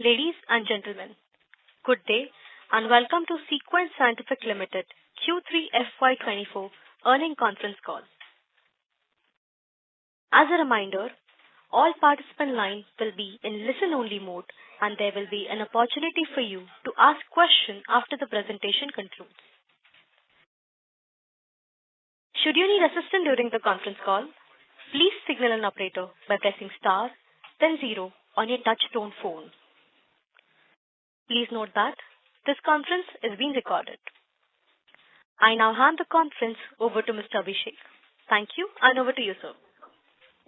Ladies and gentlemen, good day and welcome to Sequent Scientific Limited Q3 FY'24 earnings conference call. As a reminder, all participant lines will be in listen-only mode and there will be an opportunity for you to ask questions after the presentation concludes. Should you need assistance during the conference call, please signal an operator by pressing star, then 0 on your touch-tone phone. Please note that this conference is being recorded. I now hand the conference over to Mr. Abhishek. Thank you, and over to you, sir.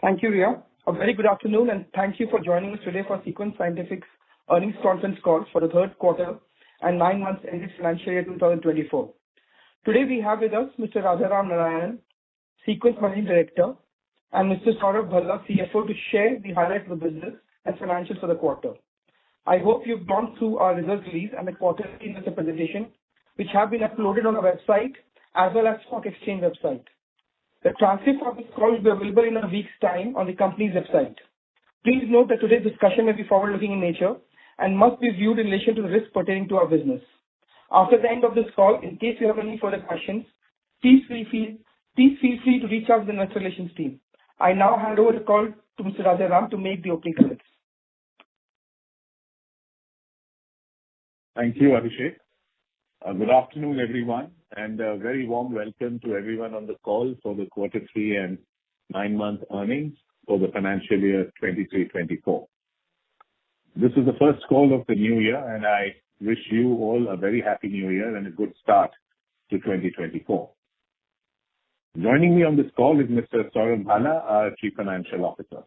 Thank you, Ria. A very good afternoon, and thank you for joining us today for Sequent Scientific's earnings conference call for the third quarter and 9 months ended financial year 2024. Today we have with us Mr. Rajaram Narayanan, Sequent Managing Director, and Mr. Saurabh Bhalla, CFO, to share the highlights of the business and financials for the quarter. I hope you've gone through our results release and the quarterly investor presentation, which have been uploaded on our website as well as stock exchange website. The transcript of this call will be available in a week's time on the company's website. Please note that today's discussion may be forward-looking in nature and must be viewed in relation to the risks pertaining to our business. After the end of this call, in case you have any further questions, please feel free to reach out to the investor relations team. I now hand over the call to Mr. Rajaram to make the opening comments. Thank you, Abhishek. Good afternoon, everyone, and a very warm welcome to everyone on the call for the Quarter 3 and 9-month earnings for the financial year 23-24. This is the first call of the new year, and I wish you all a very happy new year and a good start to 2024. Joining me on this call is Mr. Saurabh Bhalla, our Chief Financial Officer.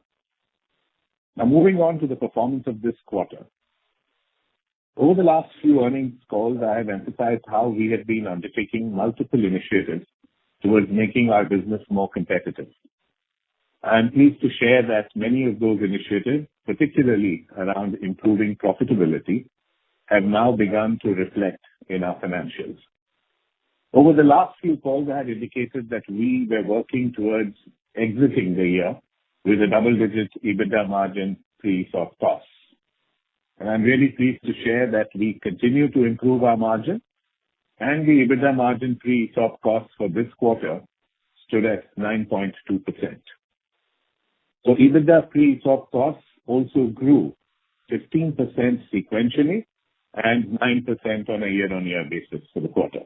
Now, moving on to the performance of this quarter. Over the last few earnings calls, I have emphasized how we have been undertaking multiple initiatives towards making our business more competitive. I am pleased to share that many of those initiatives, particularly around improving profitability, have now begun to reflect in our financials. Over the last few calls, I had indicated that we were working towards exiting the year with a double-digit EBITDA margin pre-ESOP costs. And I'm really pleased to share that we continue to improve our margin, and the EBITDA margin pre-ESOP costs for this quarter stood at 9.2%. So EBITDA pre-ESOP costs also grew 15% sequentially and 9% on a year-on-year basis for the quarter.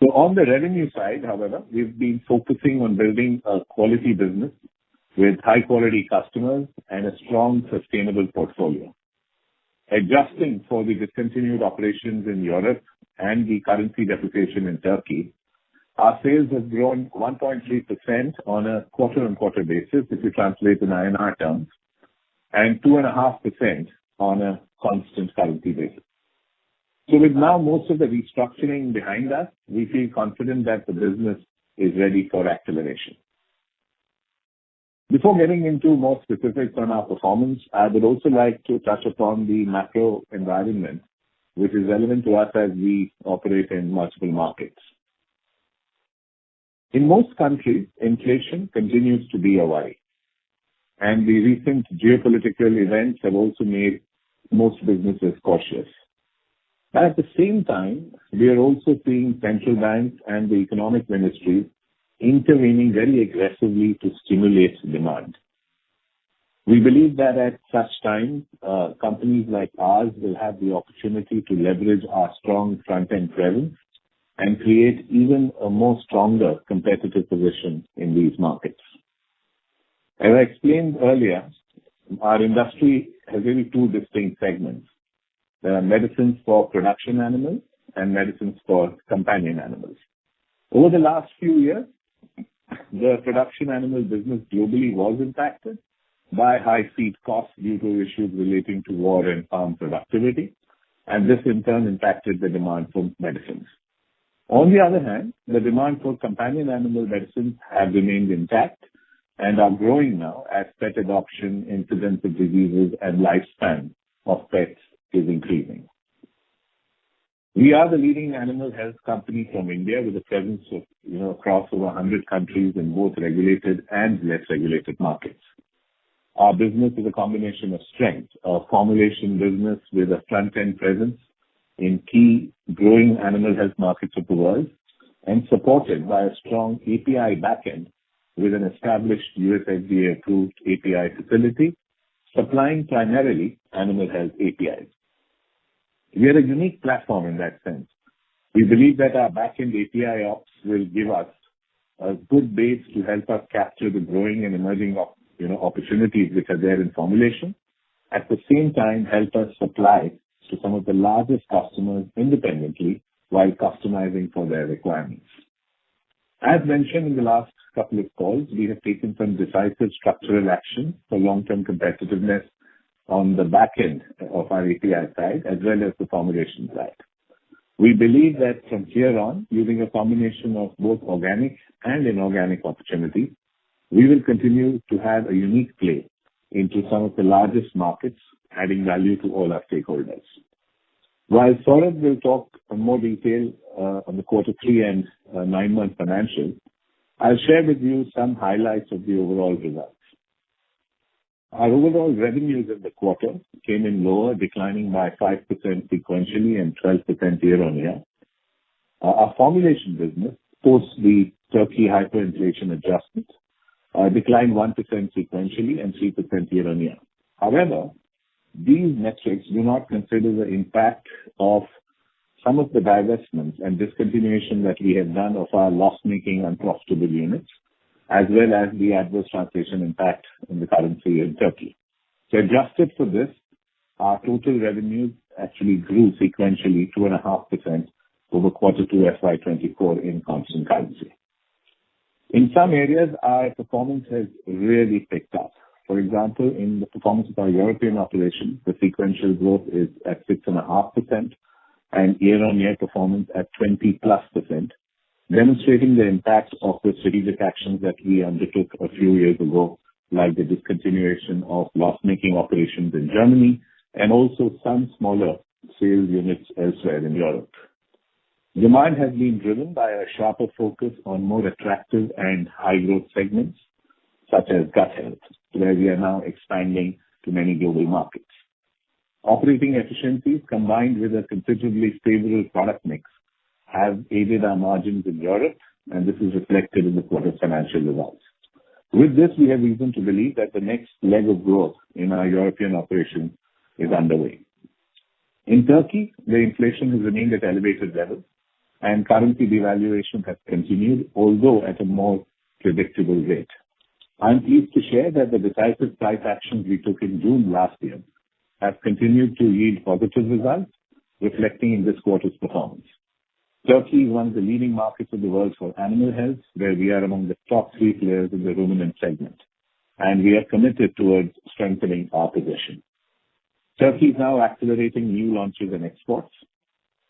So on the revenue side, however, we've been focusing on building a quality business with high-quality customers and a strong, sustainable portfolio. Adjusting for the discontinued operations in Europe and the currency depreciation in Turkey, our sales have grown 1.3% on a quarter-on-quarter basis, if you translate in INR terms, and 2.5% on a constant currency basis. So with now most of the restructuring behind us, we feel confident that the business is ready for acceleration. Before getting into more specifics on our performance, I would also like to touch upon the macro environment, which is relevant to us as we operate in multiple markets. In most countries, inflation continues to be a worry, and the recent geopolitical events have also made most businesses cautious. But at the same time, we are also seeing central banks and the economic ministries intervening very aggressively to stimulate demand. We believe that at such times, companies like ours will have the opportunity to leverage our strong front-end presence and create even a more stronger competitive position in these markets. As I explained earlier, our industry has really two distinct segments. There are medicines for production animals and medicines for companion animals. Over the last few years, the production animal business globally was impacted by high feed costs due to issues relating to war and farm productivity, and this in turn impacted the demand for medicines. On the other hand, the demand for companion animal medicines have remained intact and are growing now as pet adoption, incidence of diseases, and lifespan of pets is increasing. We are the leading animal health company from India with a presence of across over 100 countries in both regulated and less regulated markets. Our business is a combination of strengths, a formulation business with a front-end presence in key growing animal health markets of the world, and supported by a strong API backend with an established US FDA-approved API facility, supplying primarily animal health APIs. We are a unique platform in that sense. We believe that our backend API ops will give us a good base to help us capture the growing and emerging opportunities which are there in formulation. At the same time, help us supply to some of the largest customers independently while customizing for their requirements. As mentioned in the last couple of calls, we have taken some decisive structural action for long-term competitiveness on the back end of our API side as well as the formulation side. We believe that from here on, using a combination of both organic and inorganic opportunities, we will continue to have a unique play into some of the largest markets, adding value to all our stakeholders. While Saurabh will talk in more detail on the quarter 3 and 9-month financials, I'll share with you some highlights of the overall results. Our overall revenues in the quarter came in lower, declining by 5% sequentially and 12% year-on-year. Our formulation business, post the Turkey hyperinflation adjustment, declined 1% sequentially and 3% year-on-year. However, these metrics do not consider the impact of some of the divestments and discontinuation that we have done of our loss-making unprofitable units, as well as the adverse translation impact in the currency in Turkey. So adjusted for this, our total revenues actually grew sequentially 2.5% over quarter 2 FY'24 in constant currency. In some areas, our performance has really picked up. For example, in the performance of our European operations, the sequential growth is at 6.5% and year-on-year performance at 20+%, demonstrating the impact of the strategic actions that we undertook a few years ago, like the discontinuation of loss-making operations in Germany and also some smaller sales units elsewhere in Europe. Demand has been driven by a sharper focus on more attractive and high-growth segments, such as gut health, where we are now expanding to many global markets. Operating efficiencies combined with a considerably favorable product mix have aided our margins in Europe, and this is reflected in the quarter's financial results. With this, we have reason to believe that the next leg of growth in our European operations is underway. In Turkey, the inflation has remained at elevated levels, and currency devaluation has continued, although at a more predictable rate. I'm pleased to share that the decisive price actions we took in June last year have continued to yield positive results, reflecting in this quarter's performance. Turkey is one of the leading markets of the world for animal health, where we are among the top 3 players in the ruminant segment, and we are committed towards strengthening our position. Turkey is now accelerating new launches and exports.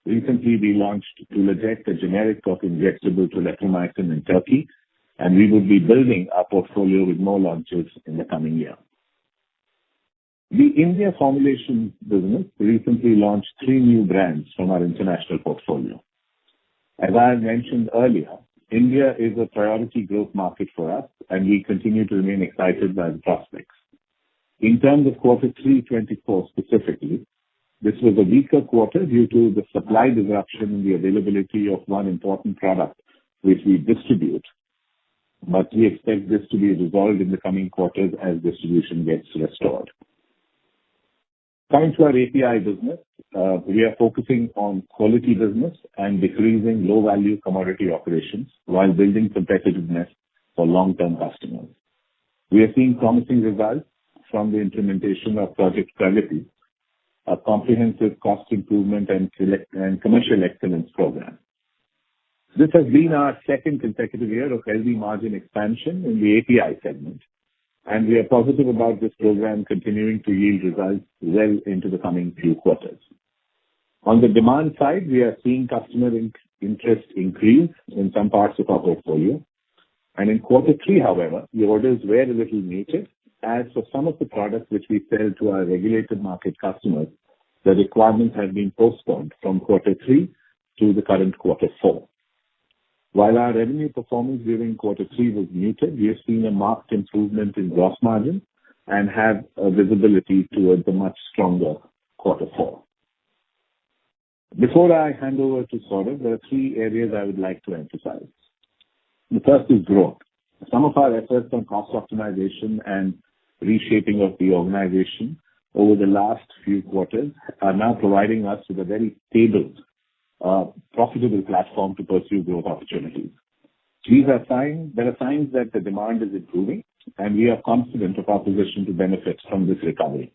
Recently, we launched Tulaject, a generic of injectable tulathromycin in Turkey, and we will be building our portfolio with more launches in the coming year. The India formulation business recently launched 3 new brands from our international portfolio. As I mentioned earlier, India is a priority growth market for us, and we continue to remain excited by the prospects. In terms of quarter 3 '24 specifically, this was a weaker quarter due to the supply disruption in the availability of one important product which we distribute, but we expect this to be resolved in the coming quarters as distribution gets restored. Coming to our API business, we are focusing on quality business and decreasing low-value commodity operations while building competitiveness for long-term customers. We are seeing promising results from the implementation of Project Pragati, a comprehensive cost improvement and commercial excellence program. This has been our second consecutive year of healthy margin expansion in the API segment, and we are positive about this program continuing to yield results well into the coming few quarters. On the demand side, we are seeing customer interest increase in some parts of our portfolio. And in quarter 3, however, the orders were a little muted, as for some of the products which we sell to our regulated market customers, the requirements have been postponed from quarter 3 to the current quarter 4. While our revenue performance during quarter 3 was muted, we have seen a marked improvement in gross margin and have a visibility towards a much stronger quarter four. Before I hand over to Saurabh, there are three areas I would like to emphasize. The first is growth. Some of our efforts on cost optimization and reshaping of the organization over the last few quarters are now providing us with a very stable, profitable platform to pursue growth opportunities. There are signs that the demand is improving, and we are confident of our position to benefit from this recovery.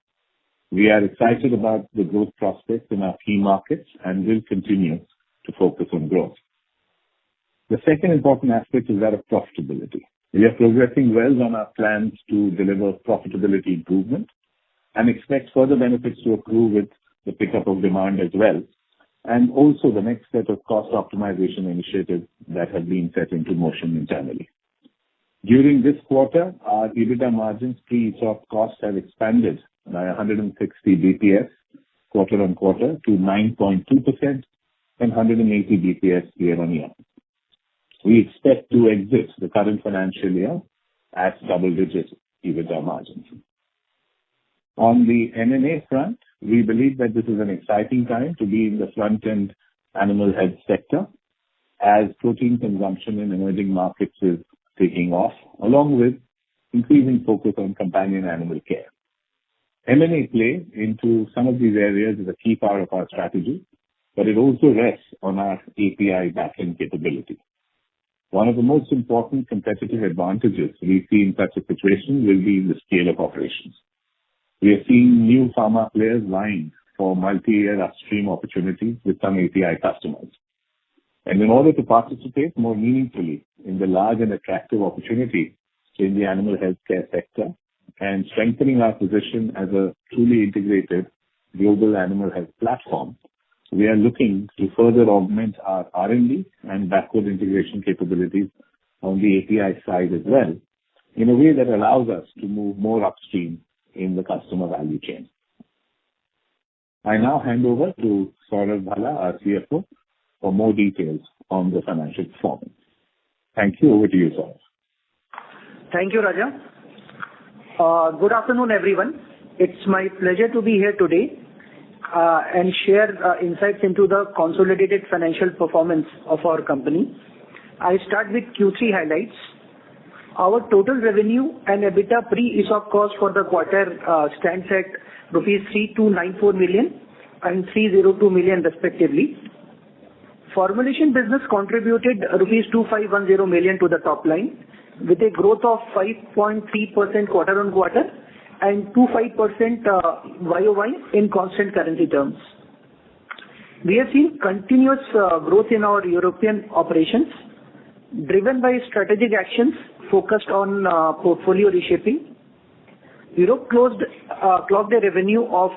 We are excited about the growth prospects in our key markets and will continue to focus on growth. The second important aspect is that of profitability. We are progressing well on our plans to deliver profitability improvement and expect further benefits to accrue with the pickup of demand as well, and also the next set of cost optimization initiatives that have been set into motion internally. During this quarter, our EBITDA margins pre-ESOP costs have expanded by 160 BPS quarter-on-quarter to 9.2% and 180 BPS year-on-year. We expect to exit the current financial year at double-digit EBITDA margins. On the M&A front, we believe that this is an exciting time to be in the front-end animal health sector as protein consumption in emerging markets is taking off, along with increasing focus on companion animal care. M&A play into some of these areas is a key part of our strategy, but it also rests on our API backend capability. One of the most important competitive advantages we see in such a situation will be the scale of operations. We are seeing new pharma players vying for multi-year upstream opportunities with some API customers. And in order to participate more meaningfully in the large and attractive opportunity in the animal healthcare sector and strengthening our position as a truly integrated global animal health platform, we are looking to further augment our R&D and backward integration capabilities on the API side as well, in a way that allows us to move more upstream in the customer value chain. I now hand over to Saurabh Bhala, our CFO, for more details on the financial performance. Thank you. Over to you, Saurabh. Thank you, Raja. Good afternoon, everyone. It's my pleasure to be here today and share insights into the consolidated financial performance of our company. I start with Q3 highlights. Our total revenue and EBITDA pre-ESOP cost for the quarter stands at rupees 3294 million and 302 million respectively. Formulation business contributed rupees 2510 million to the top line with a growth of 5.3% quarter-on-quarter and 25% YOY in constant currency terms. We have seen continuous growth in our European operations driven by strategic actions focused on portfolio reshaping. Europe clocked a revenue of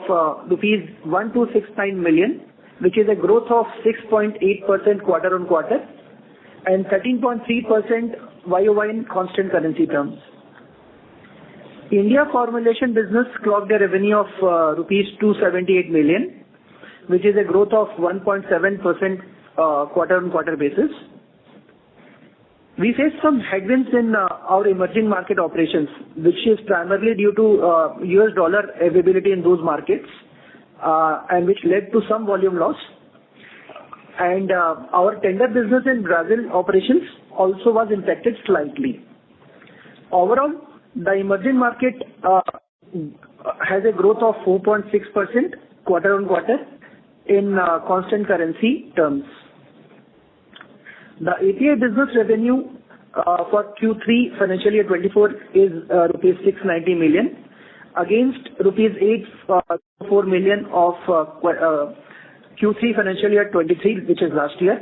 rupees 1269 million, which is a growth of 6.8% quarter-on-quarter and 13.3% YOY in constant currency terms. India formulation business clocked a revenue of rupees 278 million, which is a growth of 1.7% quarter-on-quarter basis. We face some headwinds in our emerging market operations, which is primarily due to US dollar availability in those markets, and which led to some volume loss. And our tender business in Brazil operations also was impacted slightly. Overall, the emerging market has a growth of 4.6% quarter-on-quarter in constant currency terms. The API business revenue for Q3 financial year 24 is rupees 690 million against rupees 804 million of Q3 financial year 23, which is last year.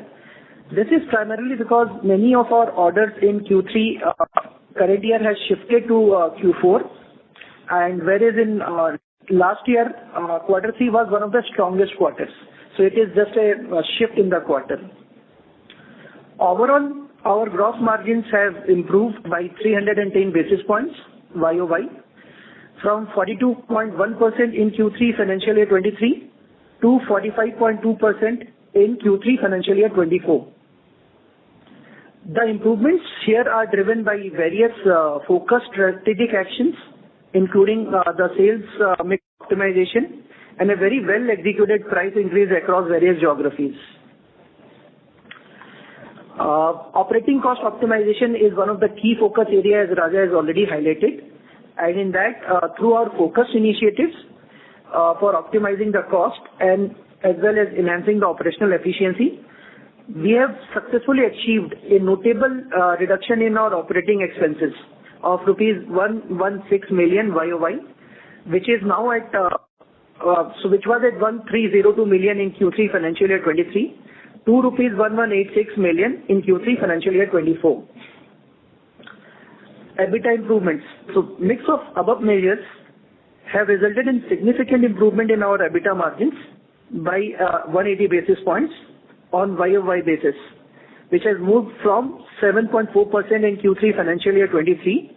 This is primarily because many of our orders in Q3 current year has shifted to Q4, and whereas in last year quarter 3 was one of the strongest quarters. So it is just a shift in the quarter. Overall, our gross margins have improved by 310 basis points YOY from 42.1% in Q3 financial year 23 to 45.2% in Q3 financial year 24. The improvements here are driven by various focused strategic actions including the sales mix optimization and a very well-executed price increase across various geographies. Operating cost optimization is one of the key focus areas Raja has already highlighted, and in that, through our focused initiatives for optimizing the cost and as well as enhancing the operational efficiency, we have successfully achieved a notable reduction in our operating expenses of rupees 116 million YOY, which is now at which was at 1302 million in Q3 financial year 23 to rupees 1186 million in Q3 financial year 24. EBITDA improvements. So mix of above measures have resulted in significant improvement in our EBITDA margins by 180 basis points on YOY basis, which has moved from 7.4% in Q3 financial year 23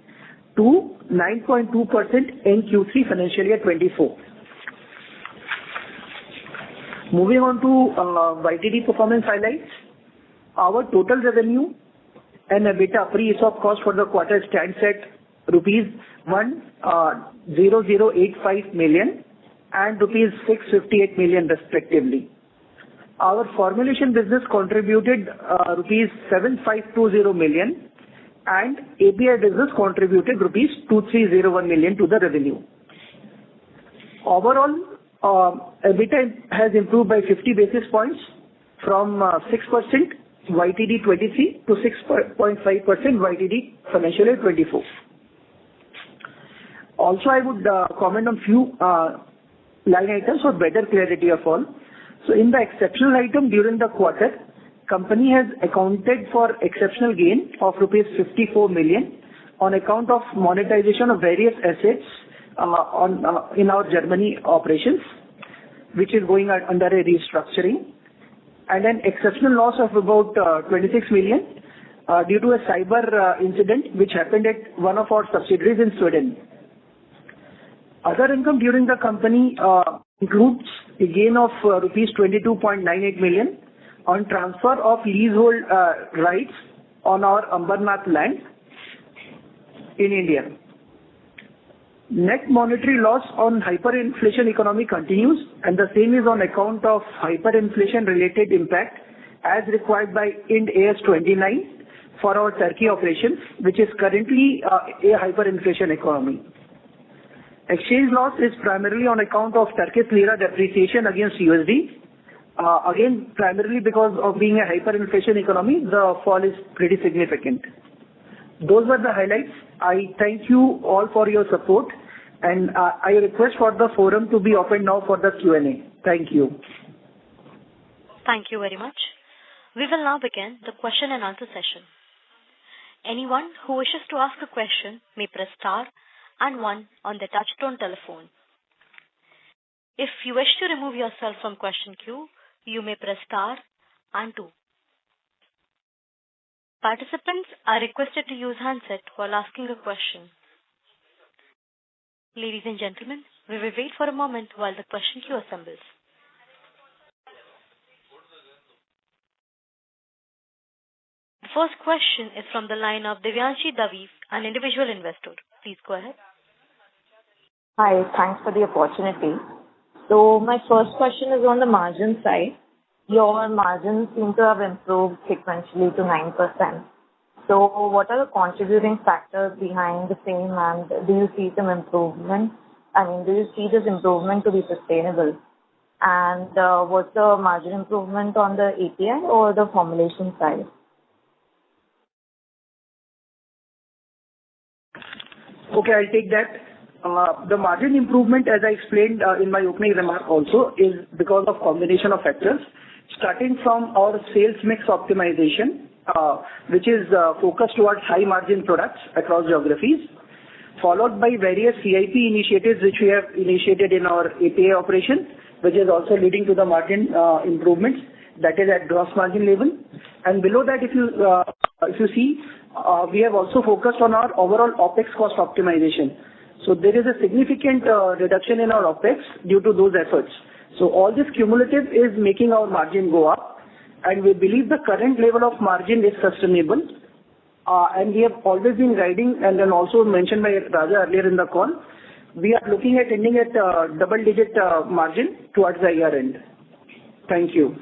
to 9.2% in Q3 financial year 24. Moving on to YTD performance highlights. Our total revenue and EBITDA pre-ESOP cost for the quarter stands at rupees 1,085 million and rupees 658 million respectively. Our formulation business contributed rupees 7520 million and API business contributed rupees 2301 million to the revenue. Overall, EBITDA has improved by 50 basis points from 6% YTD 23 to 6.5% YTD financial year 24. Also, I would comment on few line items for better clarity of all. So in the exceptional item during the quarter, company has accounted for exceptional gain of rupees 54 million on account of monetization of various assets in our Germany operations, which is going under a restructuring, and an exceptional loss of about 26 million due to a cyber incident which happened at one of our subsidiaries in Sweden. Other income during the company includes a gain of rupees 22.98 million on transfer of leasehold rights on our Ambernath land in India. Net monetary loss on hyperinflation economy continues, and the same is on account of hyperinflation related impact as required by Ind AS 29 for our Turkey operations, which is currently a hyperinflation economy. Exchange loss is primarily on account of Turkish lira depreciation against USD. Again, primarily because of being a hyperinflation economy, the fall is pretty significant. Those were the highlights. I thank you all for your support, and I request for the forum to be open now for the Q&A. Thank you. Thank you very much. We will now begin the question and answer session. Anyone who wishes to ask a question may press star and 1 on the touchtone telephone. If you wish to remove yourself from question queue, you may press star and 2. Participants are requested to use handset while asking a question. Ladies and gentlemen, we will wait for a moment while the question queue assembles. The first question is from the line of Divyanshi Davi, an individual investor. Please go ahead. Hi, thanks for the opportunity. So my first question is on the margin side. Your margins seem to have improved sequentially to 9%. So what are the contributing factors behind the same, and do you see some improvement? Do you see this improvement to be sustainable? And what's the margin improvement on the API or the formulation side? Okay, I'll take that. The margin improvement, as I explained in my opening remark also, is because of combination of factors, starting from our sales mix optimization, which is focused towards high margin products across geographies, followed by various CIP initiatives which we have initiated in our API operation, which is also leading to the margin improvements, that is at gross margin level. And below that, if you see, we have also focused on our overall OPEX cost optimization. So there is a significant reduction in our OPEX due to those efforts. So all this cumulative is making our margin go up, and we believe the current level of margin is sustainable. And we have always been guiding, and then also mentioned by Raja earlier in the call, we are looking at ending at double-digit margin towards the year end. Thank you.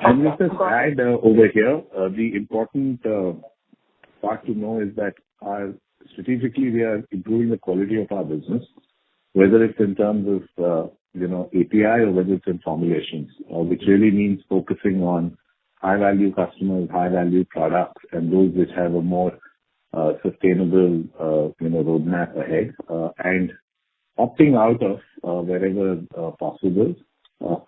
And let us add over here, the important part to know is that strategically we are improving the quality of our business, whether it's in terms of API or whether it's in formulations, which really means focusing on high-value customers, high-value products, and those which have a more sustainable roadmap ahead, and opting out of wherever possible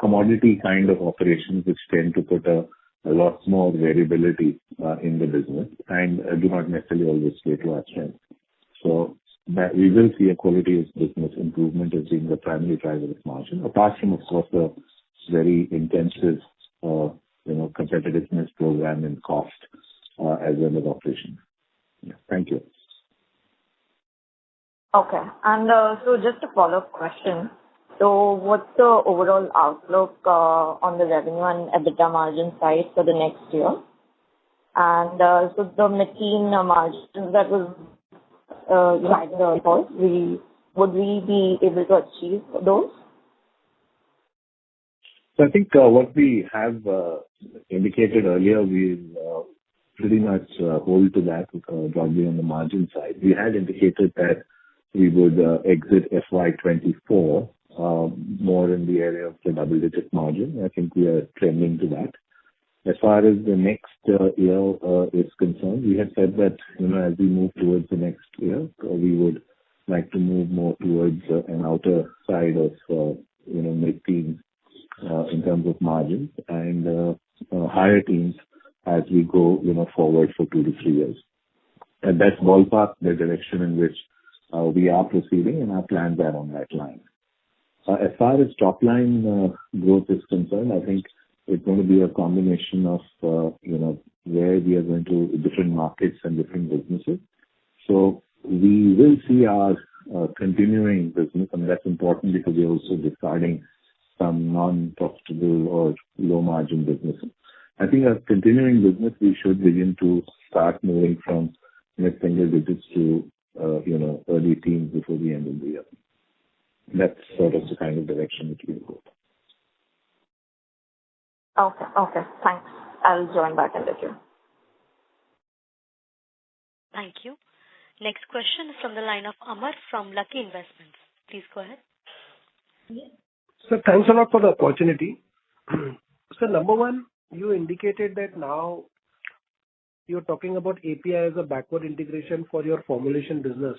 commodity kind of operations which tend to put a lot more variability in the business and do not necessarily always play to our strength. So that we will see a quality of business improvement as being the primary driver of margin, apart from, of course, the very intensive competitiveness program in cost as well as operations. Yeah. Thank you. Okay. And so just a follow-up question. So what's the overall outlook on the revenue and EBITDA margin side for the next year? And so the mid-teen margins that was would we be able to achieve those? So I think what we have indicated earlier, we'll pretty much hold to that broadly on the margin side. We had indicated that we would exit FY'24 more in the area of the double-digit margin. I think we are trending to that. As far as the next year is concerned, we have said that as we move towards the next year, we would like to move more towards an outer side of mid-teens in terms of margins and higher teens as we go forward for 2 to 3 years. And that's ballpark the direction in which we are proceeding, and our plans are on that line. As far as top line growth is concerned, I think it's going to be a combination of where we are going to different markets and different businesses. So we will see our continuing business, and that's important because we're also discarding some non-profitable or low-margin businesses. I think our continuing business, we should begin to start moving from mid-single digits to early teens before the end of the year. That's sort of the kind of direction that we'll go. Okay. Thanks. I'll join back in the queue. Thank you. Next question is from the line of Amar from Lucky Investments. Please go ahead. Sir, thanks a lot for the opportunity. So number one, you indicated that now you're talking about API as a backward integration for your formulation business.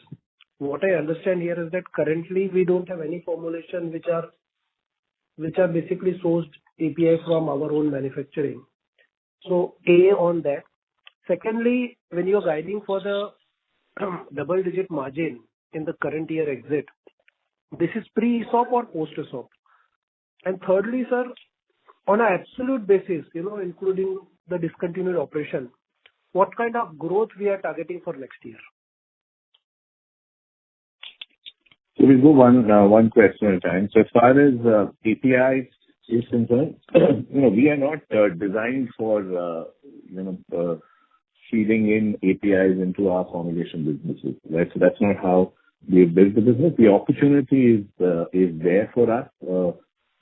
What I understand here is that currently we don't have any formulation which are basically sourced API from our own manufacturing. So A on that. Secondly, when you're guiding for the double-digit margin in the current year exit, this is pre-ESOP or post-ESOP? And thirdly, sir, on an absolute basis, including the discontinued operation, what kind of growth we are targeting for next year? So we'll go one question at a time. So as far as API is concerned, we are not designed for feeding in APIs into our formulation businesses. Right? So that's not how we've built the business. The opportunity is there for us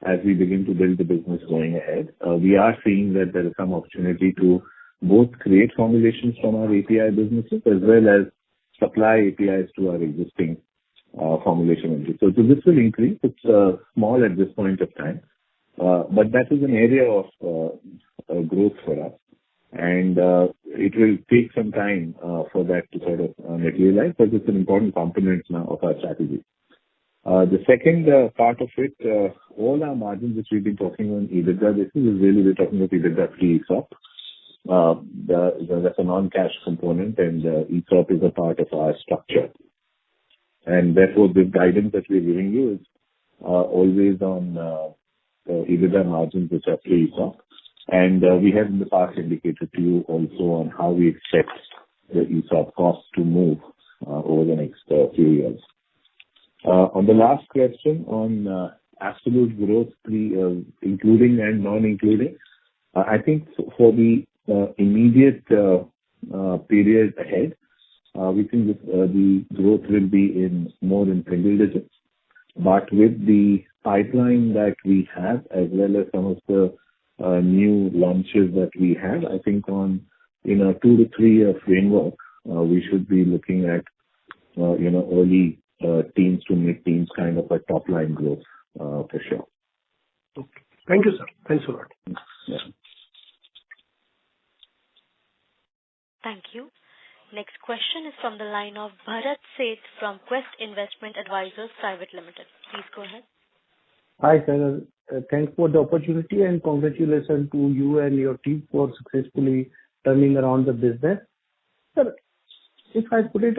as we begin to build the business going ahead. We are seeing that there is some opportunity to both create formulations from our API businesses as well as supply APIs to our existing formulation entity. So this will increase. It's small at this point of time, but that is an area of growth for us. And it will take some time for that to sort of materialize, but it's an important component now of our strategy. The second part of it, all our margins which we've been talking on EBITDA basis is really we're talking about EBITDA pre-ESOP. That's a non-cash component, and ESOP is a part of our structure. And therefore, the guidance that we're giving you is always on EBITDA margins which are pre-ESOP. And we have in the past indicated to you also on how we expect the ESOP costs to move over the next few years. On the last question on absolute growth, including and non-including, I think for the immediate period ahead, we think the growth will be more in single digits. But with the pipeline that we have, as well as some of the new launches that we have, I think in a 2 to 3 year framework, we should be looking at early teens to mid-teens kind of a top line growth for sure. Okay. Thank you, sir. Thanks a lot. Yeah. Thank you. Next question is from the line of Bharat Seth from Quest Investment Advisors Private Limited. Please go ahead. Hi, sir. Thanks for the opportunity and congratulations to you and your team for successfully turning around the business. Sir, if I put it,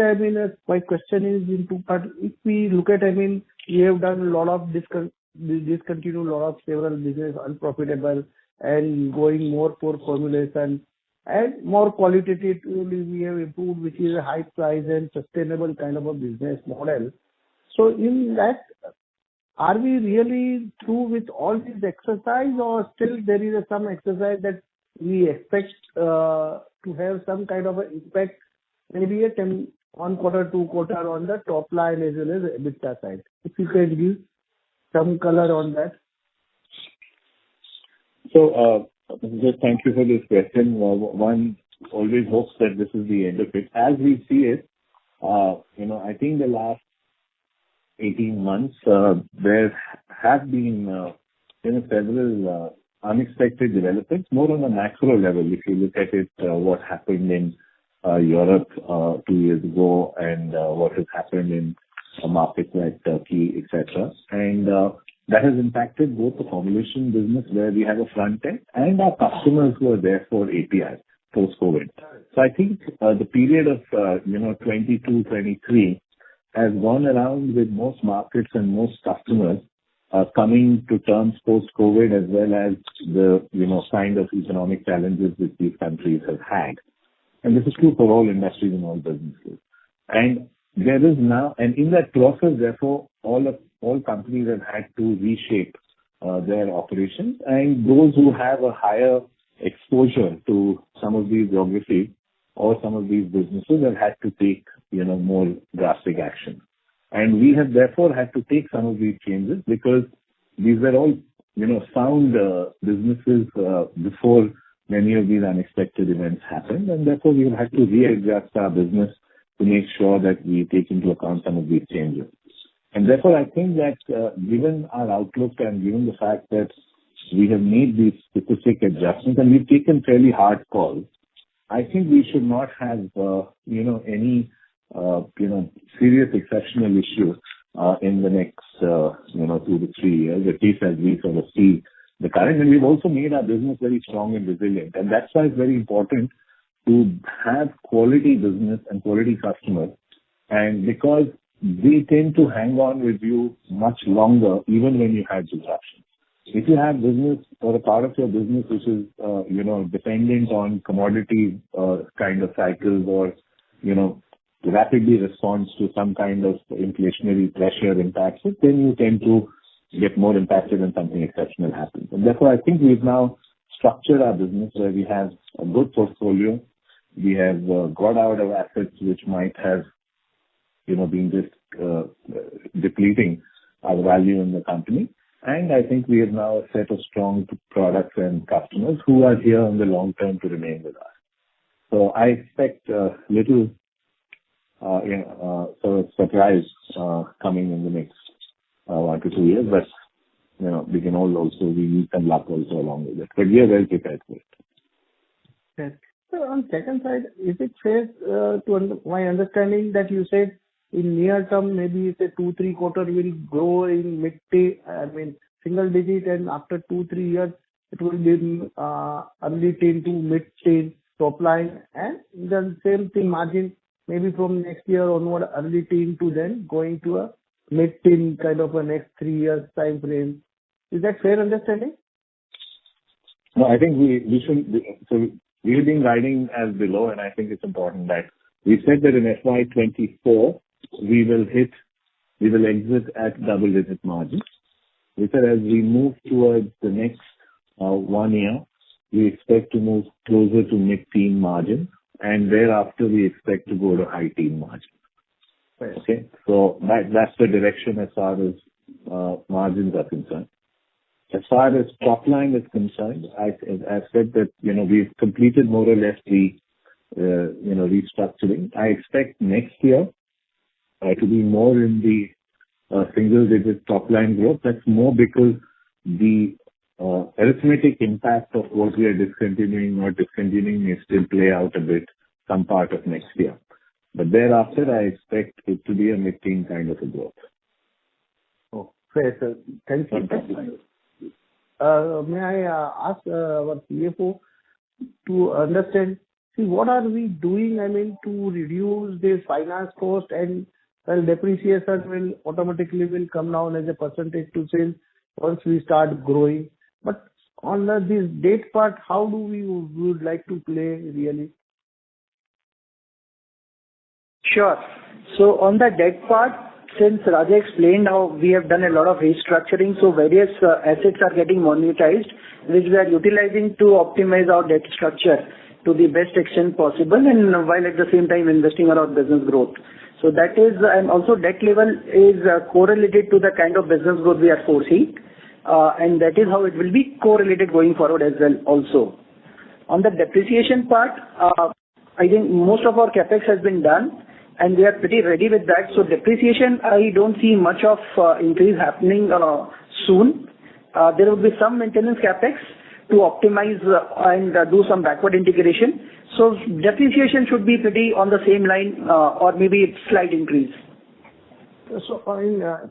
my question is in two parts. If we look at, we have done a lot of discontinued a lot of several business unprofitable and going more for formulation and more qualitatively we have improved, which is a high price and sustainable kind of a business model. So in that, are we really through with all this exercise or still there is some exercise that we expect to have some kind of an impact, maybe a 1 quarter, 2 quarter on the top line as well as EBITDA side? If you can give some color on that. So, just thank you for this question. One always hopes that this is the end of it. As we see it, I think the last 18 months, there have been several unexpected developments, more on a macro level. If you look at it, what happened in Europe 2 years ago and what has happened in markets like Turkey, etc. And that has impacted both the formulation business where we have a front end and our customers who are there for APIs post-COVID. So I think the period of 22, 23 has gone around with most markets and most customers coming to terms post-COVID as well as the kind of economic challenges which these countries have had. And this is true for all industries and all businesses. And there is now, and in that process, therefore, all companies have had to reshape their operations, and those who have a higher exposure to some of these geographies or some of these businesses have had to take more drastic action. And we have therefore had to take some of these changes because these were all sound businesses before many of these unexpected events happened, and therefore we have had to readjust our business to make sure that we take into account some of these changes. And therefore, I think that given our outlook and given the fact that we have made these specific adjustments and we've taken fairly hard calls, I think we should not have, any, serious exceptional issue in the next, 2 to 3 years, at least as we sort of see the current. And we've also made our business very strong and resilient. And that's why it's very important to have quality business and quality customers. And because they tend to hang on with you much longer, even when you have disruptions. If you have business or a part of your business which is, dependent on commodity kind of cycles or, rapidly responds to some kind of inflationary pressure impacts it, then you tend to get more impacted when something exceptional happens. And therefore, I think we've now structured our business where we have a good portfolio. We have got out of assets which might have, been just depleting our value in the company. And I think we have now a set of strong products and customers who are here on the long term to remain with us. So I expect little sort of surprise coming in the next 1 to 2 years, but we can all also use some luck also along with it. But we are well prepared for it. Yes. So on second side, is it fair my understanding that you said in near term, maybe say 2-3 quarter will grow in single digit, and after 2-3 years it will be early teen to mid-teen top line, and the same thing margin maybe from next year onward early teen to then going to a mid-teen kind of a next 3 years time frame. Is that fair understanding? No, I think we should. So we've been guiding as below, and I think it's important that we said that in FY'24 we will exit at double-digit margins. We said as we move towards the next 1 year, we expect to move closer to mid-teen margins and thereafter we expect to go to high teen margin. Right. Okay, so that's the direction as far as margins are concerned. As far as top line is concerned, I've said that, we've completed more or less the, restructuring. I expect next year to be more in the single digit top line growth. That's more because the arithmetic impact of what we are discontinuing or discontinuing may still play out a bit some part of next year. But thereafter, I expect it to be a mid-teen kind of a growth. Oh, fair, sir. Thank you. May I ask our CFO to understand, what are we doing, to reduce the finance cost, and depreciation will automatically come down as a percentage to sales once we start growing. But on this debt part, how do we would like to play really? Sure. So on the debt part, since Raja explained how we have done a lot of restructuring, so various assets are getting monetized, which we are utilizing to optimize our debt structure to the best extent possible, and while at the same time investing in our business growth. So that is, and also debt level is correlated to the kind of business growth we are foreseeing, and that is how it will be correlated going forward as well also. On the depreciation part, I think most of our capex has been done, and we are pretty ready with that. So depreciation, I don't see much of increase happening soon. There will be some maintenance capex to optimize and do some backward integration. So depreciation should be pretty on the same line, or maybe slight increase. So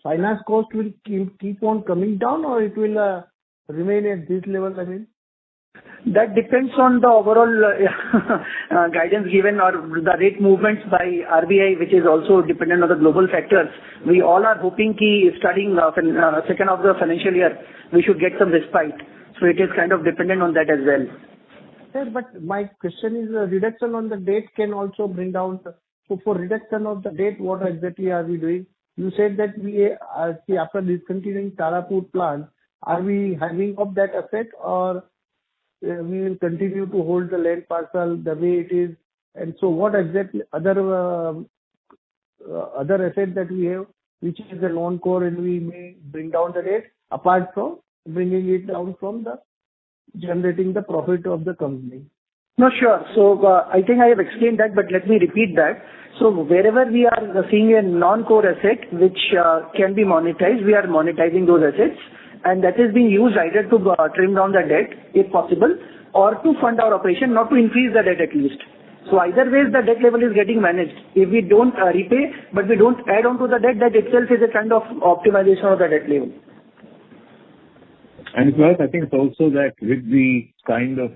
finance cost will keep on coming down, or it will remain at this level, That depends on the overall guidance given or the rate movements by RBI, which is also dependent on the global factors. We all are hoping starting second of the financial year, we should get some respite. So it is kind of dependent on that as well. Sir, but my question is, reduction on the debt can also bring down. So for reduction of the debt, what exactly are we doing? You said that we after discontinuing Tarapur plant, are we having up that asset, or we will continue to hold the land parcel the way it is? And so what exactly other asset that we have, which is a non-core, and we may bring down the debt apart from bringing it down from the generating the profit of the company? No, sure. So I think I have explained that, but let me repeat that. So wherever we are seeing a non-core asset which can be monetized, we are monetizing those assets, and that is being used either to trim down the debt, if possible, or to fund our operation, not to increase the debt at least. So either way, the debt level is getting managed. If we don't repay, but we don't add on to the debt, that itself is a kind of optimization of the debt level. And plus, I think it's also that with the kind of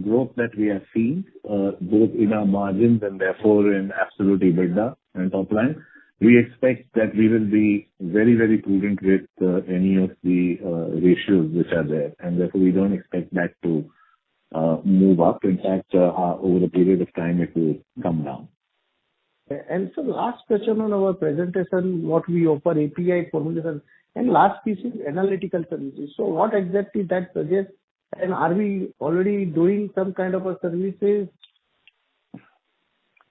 growth that we are seeing, both in our margins and therefore in absolute EBITDA and top line, we expect that we will be very, very prudent with any of the ratios which are there, and therefore we don't expect that to move up. In fact, over a period of time, it will come down. And so last question on our presentation, what we offer API formulation, and last piece is analytical services. So what exactly that suggests, and are we already doing some kind of a services?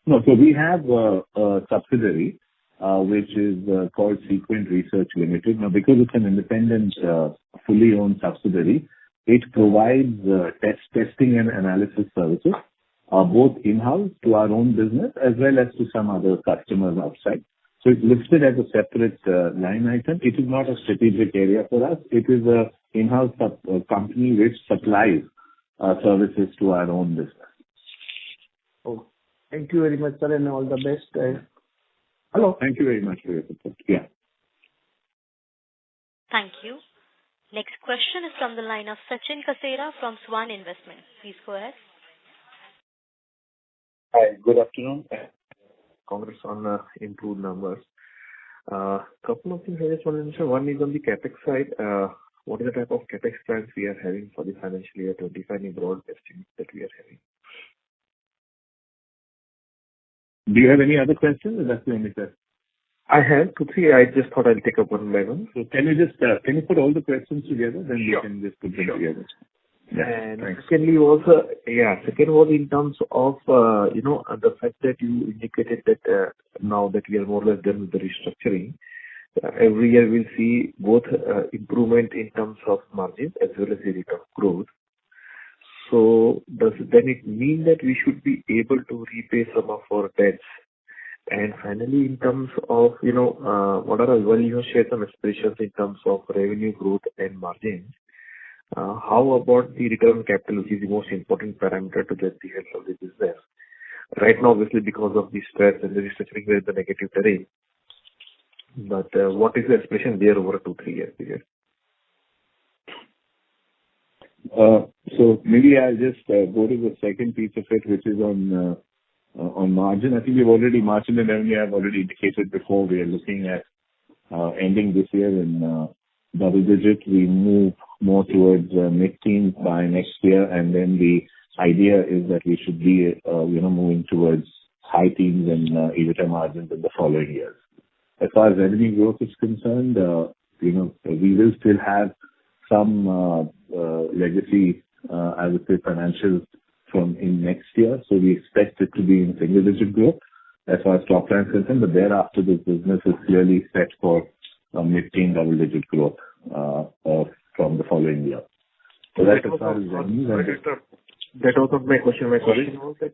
No, so we have a subsidiary which is called Sequent Research Limited. Now, because it's an independent, fully owned subsidiary, it provides testing and analysis services, both in-house to our own business as well as to some other customers outside. So it's listed as a separate line item. It is not a strategic area for us. It is a in-house company which supplies services to our own business. Oh, thank you very much, sir, and all the best. Hello. Thank you very much for your support. Yeah. Thank you. Next question is from the line of Sachin Kasera from Swan Investment. Please go ahead. Hi, good afternoon. Congrats on improved numbers. Couple of things I just wanted to mention. One is on the capex side. What is the type of capex plans we are having for the financial year 25, any broad estimates that we are having? Do you have any other questions, or that's the only question? I have 2, 3. I just thought I'll take up one by one. So can you put all the questions together? Then Sure. we can just put them together. Yeah. And Thanks. second was in terms of, the fact that you indicated that now that we are more or less done with the restructuring, every year we'll see both improvement in terms of margins as well as the rate of growth. So does then it mean that we should be able to repay some of our debts? And finally, in terms of, you share some aspirations in terms of revenue growth and margins. How about the return on capital, which is the most important parameter to get the health of the business? Right now, obviously, because of the stress and the restructuring, there is the negative terrain. But what is the aspiration there over a 2-3 year period? So maybe I'll just go to the second piece of it, which is on margin. I think we've already margin and revenue. I've already indicated before we are looking at ending this year in double digit. We move more towards mid-teens by next year, and then the idea is that we should be moving towards high teens and EBITDA margins in the following years. As far as revenue growth is concerned, we will still have some legacy, I would say, financials from in next year. So we expect it to be in single-digit growth as far as top line is concerned. But thereafter, this business is clearly set for mid-teen double-digit growth from the following year. So that's as far as revenue. That was not my question. My question was that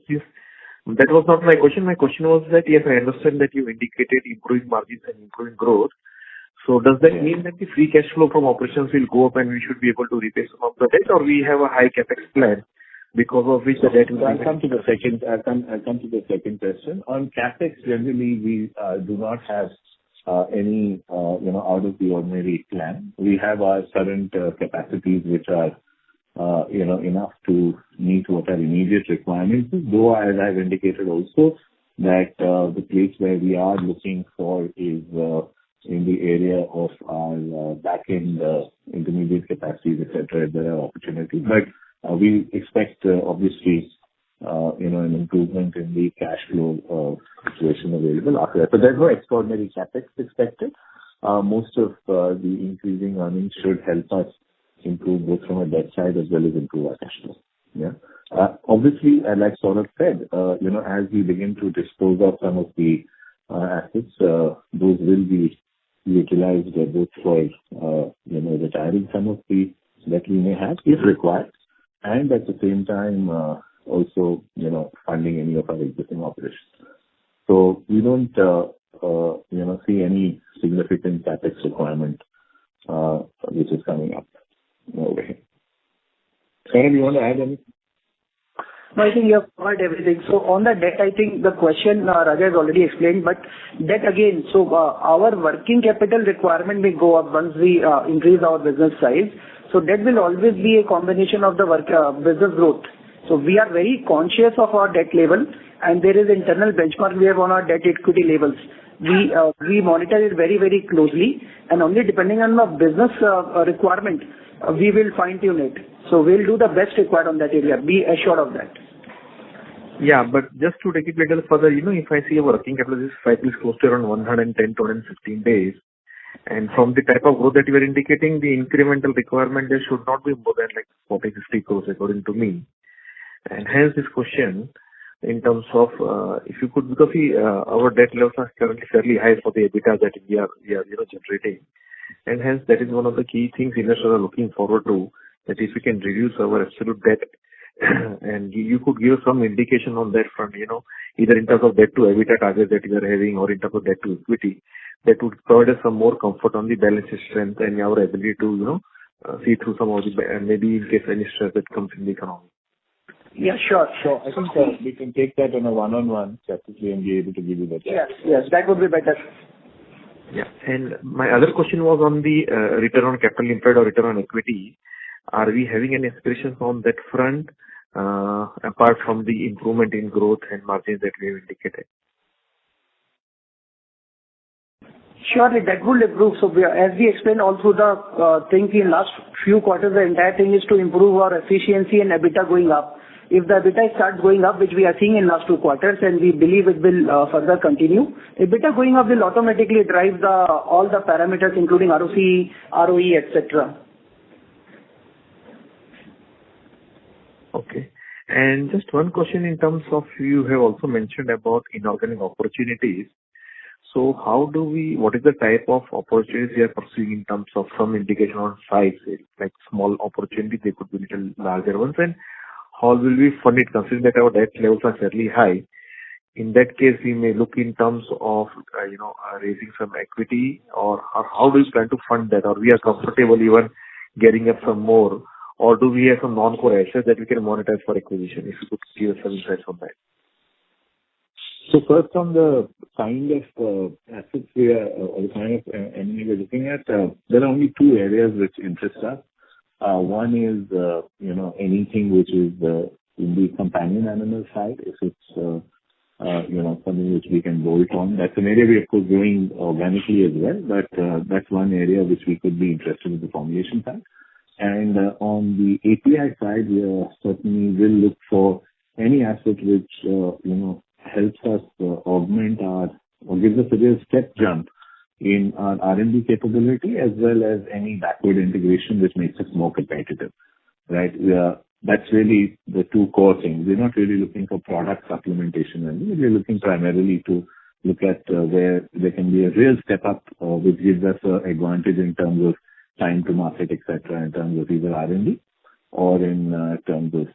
that was not my question. My question was that, yes, I understand that you indicated improving margins and improving growth. So does that mean that the free cash flow from operations will go up and we should be able to repay some of the debt, or we have a high capex plan because of which the debt will I'll come to the second question. On capex, generally, we do not have any out of the ordinary plan. We have our current capacities, which are enough to meet what our immediate requirements is. Though, as I've indicated also, that the place where we are looking for is in the area of our back-end intermediate capacities, etc. There are opportunities. But we expect, obviously, an improvement in the cash flow situation available after that. But there's no extraordinary capex expected. Most of the increasing earnings should help us improve both from a debt side as well as improve our cash flow. Yeah. Obviously, like Saurabh said, as we begin to dispose of some of the assets, those will be utilized both for retiring some of the that we may have if required, and at the same time also funding any of our existing operations. So we don't see any significant capex requirement which is coming up. No way. Saurabh, you want to add anything? No, I think you have covered everything. So on the debt, I think the question Raja has already explained, but debt again, so our working capital requirement may go up once we increase our business size. So debt will always be a combination of the business growth. So we are very conscious of our debt level, and there is internal benchmark we have on our debt equity levels. We monitor it very, very closely, and only depending on the business requirement, we will fine-tune it. So we'll do the best required on that area. Be assured of that. Yeah, but just to take it a little further, if I see a working capital cycle is close to around 110 to 115 days, and from the type of growth that you are indicating, the incremental requirement there should not be more than like 40-50 crores according to me. And hence this question in terms of if you could, because our debt levels are currently fairly high for the EBITDA that we are generating, and hence that is one of the key things investors are looking forward to, that if we can reduce our absolute debt and you could give some indication on that front, either in terms of debt to EBITDA target that you are having or in terms of debt to equity, that would provide us some more comfort on the balance sheet strength and our ability to see through some of the maybe in case any stress that comes in the economy. Yeah, sure. I think we can take that on a one-on-one separately and be able to give you that. Yes, that would be better. Yeah, and my other question was on the return on capital employed or return on equity. Are we having any aspirations on that front apart from the improvement in growth and margins that we have indicated? Surely that will improve. So as we explained all through the thing in last few quarters, the entire thing is to improve our efficiency and EBITDA going up. If the EBITDA starts going up, which we are seeing in last 2 quarters, and we believe it will further continue, EBITDA going up will automatically drive all the parameters, including ROC, ROE, etc. Okay. And just one question in terms of, you have also mentioned about inorganic opportunities. So what is the type of opportunities you are pursuing in terms of some indication on size, like small opportunity, they could be little larger ones, and how will we fund it considering that our debt levels are fairly high? In that case, we may look in terms of, raising some equity, or how do you plan to fund that? Or we are comfortable even getting up some more, or do we have some non-core assets that we can monetize for acquisition? If you could give us some insights on that. So first, on the kind of assets we are, or the kind of M&A we're looking at, there are only two areas which interest us. One is, anything which is in the companion animal side, if it's, something which we can bolt on. That's an area we are, of course, growing organically as well, but that's one area which we could be interested in the formulation side. And on the API side, we certainly will look for any asset which, helps us augment or gives us a real step jump in our R&D capability, as well as any backward integration which makes us more competitive, right? That's really the two core things. We're not really looking for product supplementation. We're looking primarily to look at where there can be a real step up, which gives us an advantage in terms of time to market, etc., in terms of either R&D or in terms of,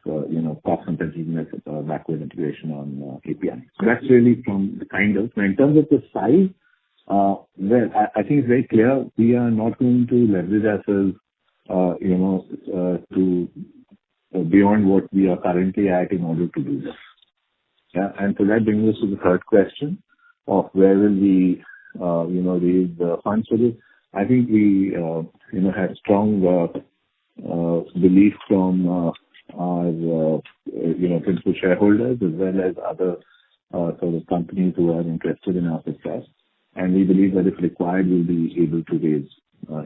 cost competitiveness or backward integration on API. So that's really from the kind of, in terms of the size, I think it's very clear we are not going to leverage ourselves, to beyond what we are currently at in order to do this. Yeah, and so that brings us to the third question of where will we, raise the funds for this. I think we, had strong belief from our, principal shareholders, as well as other sort of companies who are interested in our success. And we believe that if required, we'll be able to raise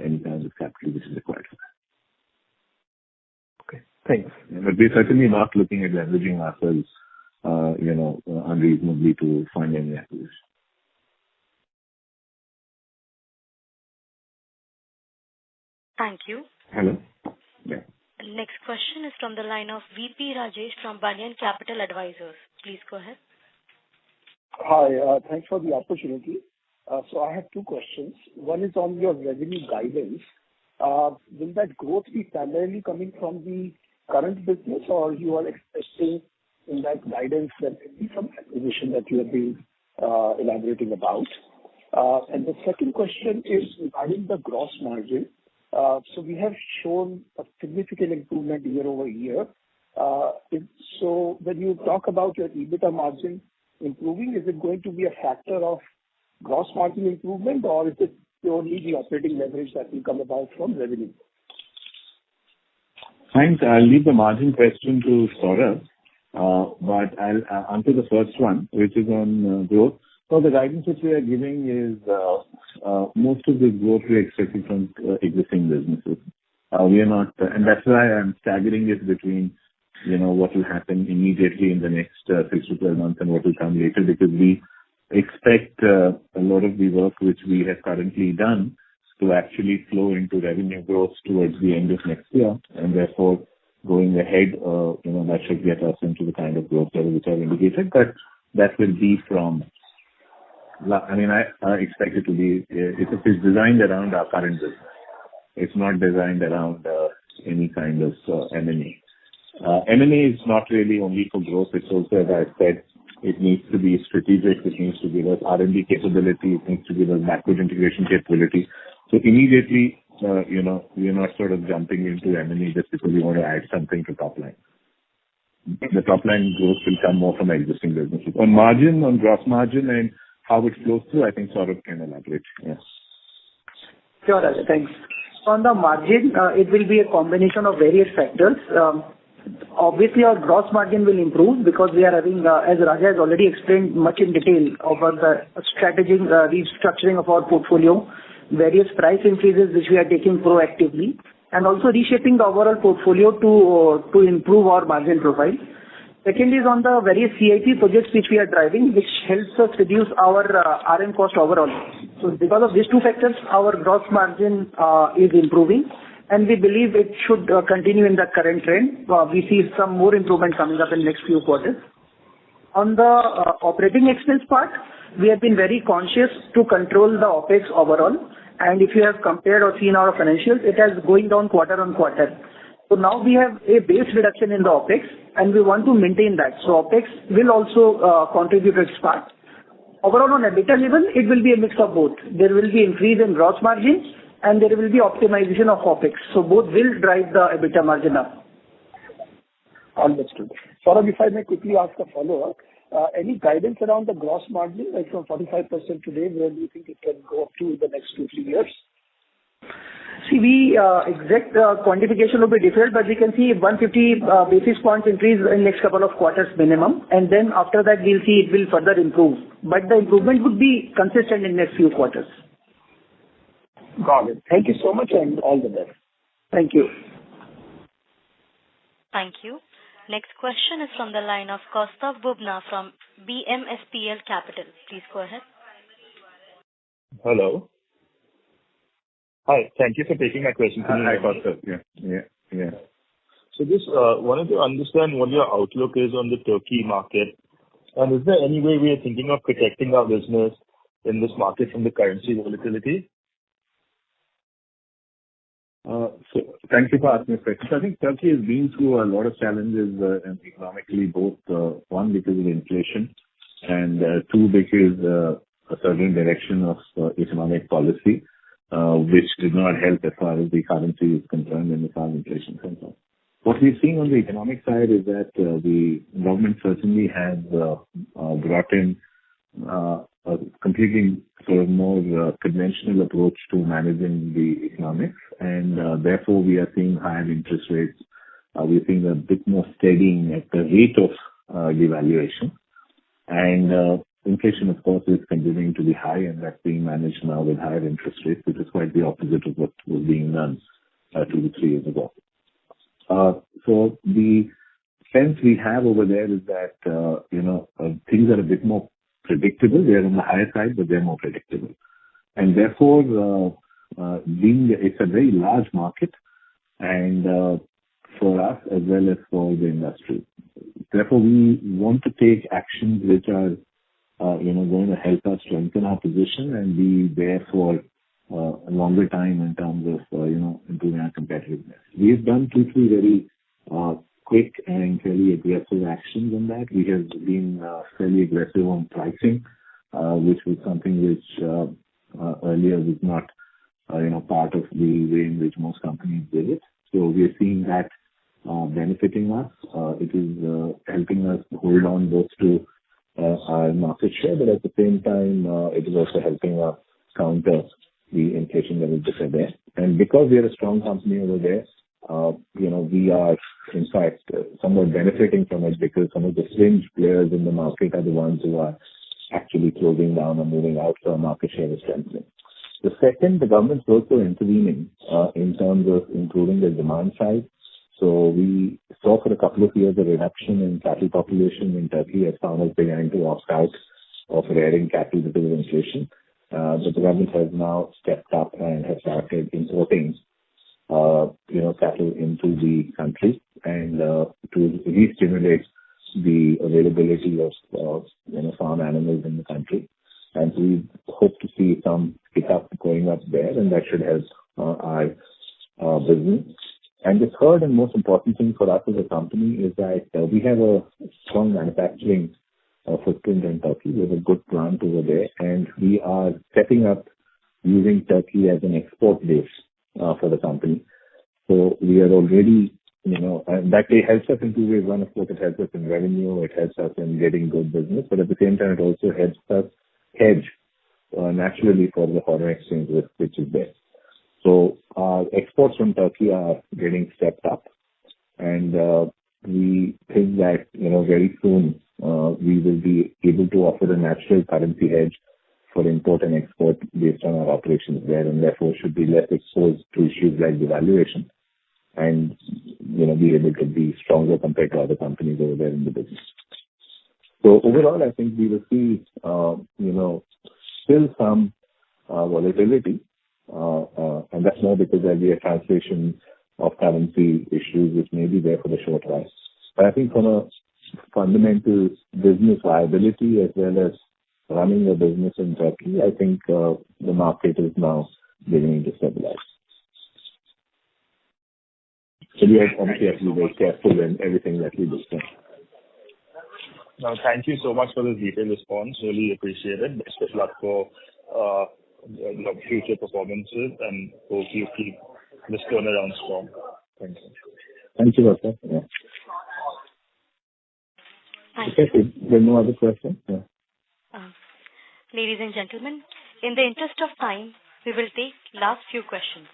any kind of capital which is required for that. Okay, thanks. But we're certainly not looking at leveraging ourselves, unreasonably to fund any acquisition. Thank you. Hello? Yeah. The next question is from the line of VP Rajesh from Banyan Capital Advisors. Please go ahead. Hi, thanks for the opportunity. So I have two questions. One is on your revenue guidance. Will that growth be primarily coming from the current business, or you are expecting in that guidance that there will be some acquisition that you have been elaborating about? And the second question is regarding the gross margin. So we have shown a significant improvement year over year. So when you talk about your EBITDA margin improving, is it going to be a factor of gross margin improvement, or is it purely the operating leverage that will come about from revenue? Thanks. I'll leave the margin question to Saurabh, but I'll answer the first one, which is on growth. So the guidance which we are giving is most of the growth we are expecting from existing businesses. We are not, and that's why I'm staggering it between, what will happen immediately in the next 6 to 12 months and what will come later, because we expect a lot of the work which we have currently done to actually flow into revenue growth towards the end of next year, and therefore going ahead, that should get us into the kind of growth level which I've indicated. But that will be from, I expect it to be, it's designed around our current business. It's not designed around any kind of M&A. M&A is not really only for growth. It's also, as I said, it needs to be strategic. It needs to give us R&D capability. It needs to give us backward integration capability. So immediately, we are not sort of jumping into M&A just because we want to add something to top line. The top line growth will come more from existing businesses. On margin, on gross margin and how it flows through, I think Saurabh can elaborate. Yes. Sure, Raja, thanks. On the margin, it will be a combination of various factors. Obviously, our gross margin will improve because we are having, as Raja has already explained much in detail about the strategic restructuring of our portfolio, various price increases which we are taking proactively, and also reshaping the overall portfolio to improve our margin profile. Second is on the various CIP projects which we are driving, which helps us reduce our RM cost overall. So because of these two factors, our gross margin is improving. and we believe it should continue in the current trend. We see some more improvement coming up in next few quarters. On the operating expense part, we have been very conscious to control the OpEx overall, and if you have compared or seen our financials, it has going down quarter on quarter. So now we have a base reduction in the OpEx, and we want to maintain that. So OpEx will also contribute its part. Overall, on EBITDA level, it will be a mix of both. There will be increase in gross margins, and there will be optimization of OpEx. So both will drive the EBITDA margin up. Understood. Saurabh, if I may quickly ask a follow-up, any guidance around the gross margin, like from 45% today, where do you think it can go up to in the next 2-3 years? See, exact quantification will be different, but we can see 150 basis points increase in next couple of quarters minimum, and then after that we'll see it will further improve. But the improvement would be consistent in next few quarters. Got it. Thank you so much, and all the best. Thank you. Thank you. Next question is from the line of Kaustav Bubna from BMSPL Capital. Please go ahead. Hello. Hi. Thank you for taking my question. Hi, Kaustav. Yeah. So just wanted to understand what your outlook is on the Turkey market, and is there any way we are thinking of protecting our business in this market from the currency volatility? So thank you for asking the question. So I think Turkey has been through a lot of challenges economically, both one, because of inflation, and two, because a certain direction of economic policy, which did not help as far as the currency is concerned and as far as inflation is concerned. What we've seen on the economic side is that the government certainly has brought in a completely sort of more conventional approach to managing the economics, and therefore we are seeing higher interest rates. We're seeing a bit more steadying at the rate of devaluation, and inflation, of course, is continuing to be high, and that's being managed now with higher interest rates, which is quite the opposite of what was being done 2 to 3 years ago. So the sense we have over there is that things are a bit more predictable. They're on the higher side, but they're more predictable. And therefore, it's a very large market, and for us as well as for the industry. Therefore, we want to take actions which are, going to help us strengthen our position and be there for a longer time in terms of, improving our competitiveness. We've done 2-3 very quick and fairly aggressive actions on that. We have been fairly aggressive on pricing, which was something which earlier was not, part of the way in which most companies did it. So we are seeing that benefiting us. It is helping us hold on both to our market share, but at the same time, it is also helping us counter the inflation levels that are there. And because we are a strong company over there, we are, in fact, somewhat benefiting from it, because some of the fringe players in the market are the ones who are actually closing down or moving out, so our market share is strengthening. The second, the government's also intervening in terms of improving the demand side. So we saw for a couple of years a reduction in cattle population in Turkey as farmers began to opt out of rearing cattle because of inflation. But the government has now stepped up and has started importing cattle into the country, and to re-stimulate the availability of farm animals in the country. And so we hope to see some pickup going up there, and that should help our business. And the third and most important thing for us as a company is that we have a strong manufacturing footprint in Turkey. We have a good plant over there, and we are setting up using Turkey as an export base for the company. So we are already, and that helps us in 2 ways. One, of course, it helps us in revenue, it helps us in getting good business, but at the same time, it also helps us hedge naturally for the foreign exchange risk which is there. So our exports from Turkey are getting stepped up, and we think that very soon we will be able to offer a natural currency hedge for import and export based on our operations there, and therefore should be less exposed to issues like devaluation, and be able to be stronger compared to other companies over there in the business. So overall, I think we will see still some volatility, And that's more because there'll be a translation of currency issues which may be there for the short while. But I think from a fundamental business viability as well as running a business in Turkey, I think the market is now beginning to stabilize. So we obviously have to be very careful in everything that we do. No, thank you so much for this detailed response. Really appreciate it. Best of luck for future performances, and hope you keep this turnaround strong. Thank you. Thank you, Doctor. Yeah. Okay, there are no other questions? Yeah. Ladies and gentlemen, in the interest of time, we will take last few questions.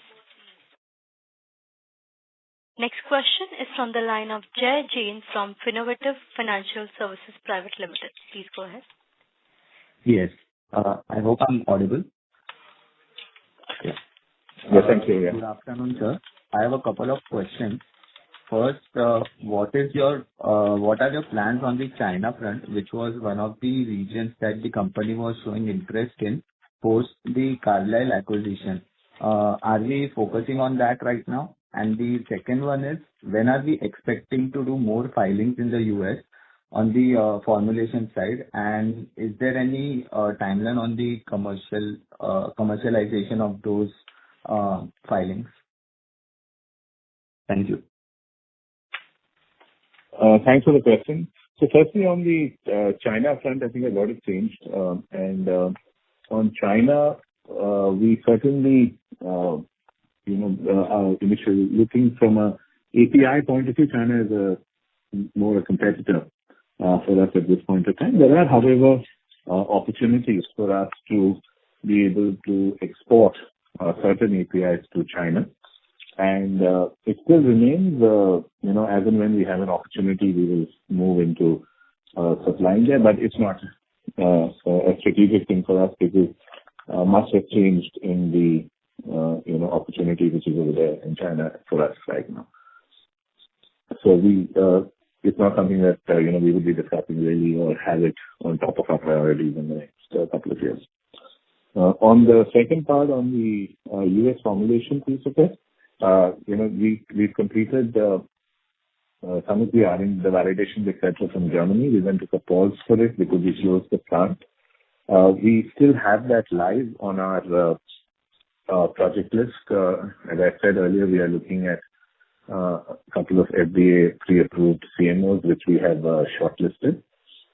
Next question is from the line of Jay Jain from Innovative Financial Services Private Limited. Please go ahead. Yes. I hope I'm audible. Yes, thank you. Yeah. Good afternoon, sir. I have a couple of questions. First, what are your plans on the China front, which was one of the regions that the company was showing interest in post the Carlyle acquisition? Are we focusing on that right now? And the second one is, when are we expecting to do more filings in the US on the formulation side? And is there any timeline on the commercialization of those filings? Thank you. Thanks for the question. So firstly, on the China front, I think a lot has changed. And on China, we certainly, are initially looking from a API point of view. China is more a competitor for us at this point of time. There are, however, opportunities for us to be able to export certain APIs to China. And it still remains, as and when we have an opportunity, we will move into supplying there. But it's not a strategic thing for us because much has changed in the opportunity which is over there in China for us right now. So it's not something that we would be discussing really or have it on top of our priorities in the next couple of years. On the second part, on the US formulation piece of it, we've completed some of the validations, etc. from Germany. We went to a pause for it because we closed the plant. We still have that live on our project list. As I said earlier, we are looking at a couple of FDA pre-approved CMOs which we have shortlisted.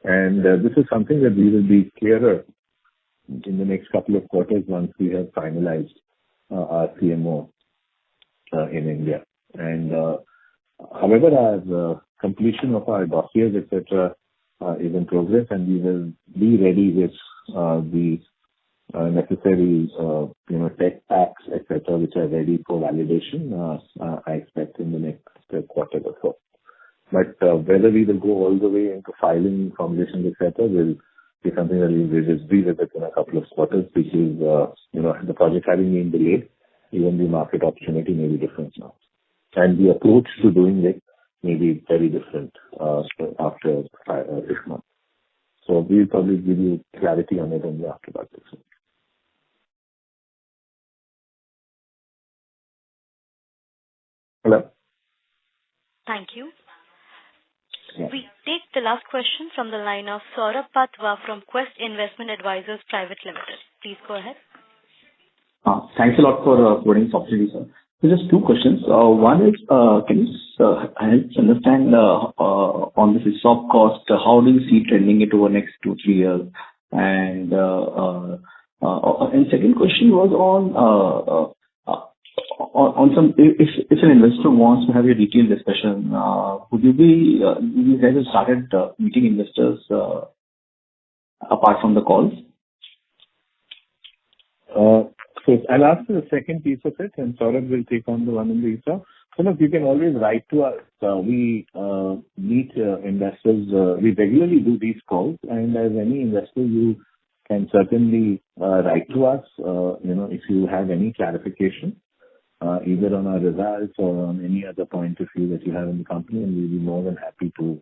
And this is something that we will be clearer in the next couple of quarters once we have finalized our CMO in India. And however, our completion of our dossiers, etc., is in progress, and we will be ready with the necessary tech packs, etc., which are ready for validation. I expect in the next quarter or so. But whether we will go all the way into filing formulations, etc., will be something that we will revisit in a couple of quarters because the project having been delayed, even the market opportunity may be different now. And the approach to doing it may be very different after 6 months. So we'll probably give you clarity on it only after that. Hello? Thank you. Yeah. We take the last question from the line of Saurabh Patwa from Quest Investment Advisors Private Limited. Please go ahead. Thanks a lot for providing this opportunity, sir. So just two questions. One is, can you help us understand on the ESOP cost, how do you see trending it over the next 2-3 years? And second question was on some, if an investor wants to have a detailed discussion, would you guys have started meeting investors apart from the calls? So I'll answer the second piece of it, and Saurabh will take on the one in the ESOP. So look, you can always write to us. We meet investors. We regularly do these calls, and as any investor, you can certainly write to us. If you have any clarification, either on our results or on any other point of view that you have in the company, and we'll be more than happy to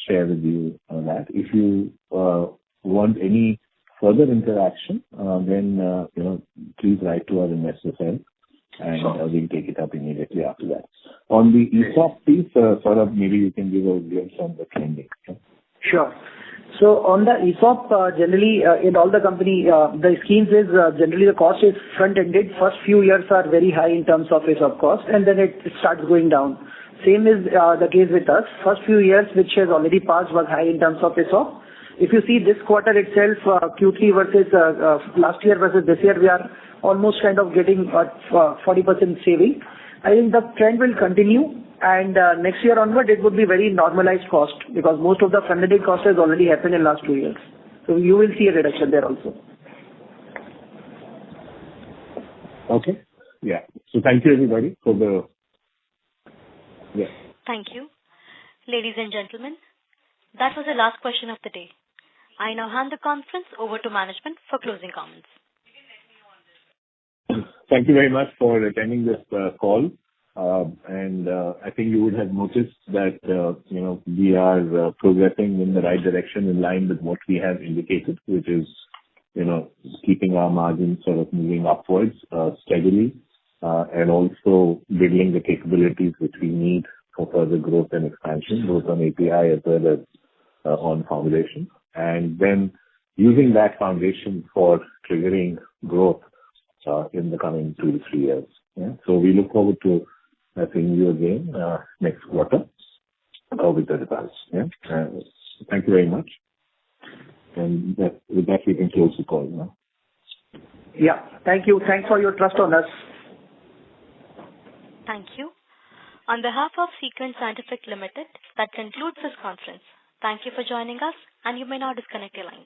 share with you on that. If you want any further interaction, then please write to our investor cell, and we'll take it up immediately after that. On the ESOP piece, Saurabh, maybe you can give a glimpse on the trending. Okay? Sure. So on the ESOP, generally, in all the company, the schemes is, generally the cost is front-ended. First few years are very high in terms of ESOP cost, and then it starts going down. Same is the case with us. First few years, which has already passed, was high in terms of ESOP. If you see this quarter itself, Q3 versus last year versus this year, we are almost kind of getting 40% saving. I think the trend will continue, and next year onward, it would be very normalized cost, because most of the front-ended cost has already happened in last 2 years. So you will see a reduction there also. Okay. Yeah. So thank you, everybody, for the... Yeah. Thank you. Ladies and gentlemen, that was the last question of the day. I now hand the conference over to management for closing comments. Thank you very much for attending this call. And I think you would have noticed that, we are progressing in the right direction in line with what we have indicated, which is, keeping our margins sort of moving upwards steadily, and also building the capabilities which we need for further growth and expansion, both on API as well as on formulation. And then using that foundation for triggering growth in the coming 2 to 3 years. Yeah? So we look forward to seeing you again next quarter with the results. Yeah? Thank you very much. And with that, we can close the call now. Yeah. Thank you. Thanks for your trust on us. Thank you. On behalf of Sequent Scientific Limited, that concludes this conference. Thank you for joining us, and you may now disconnect your lines.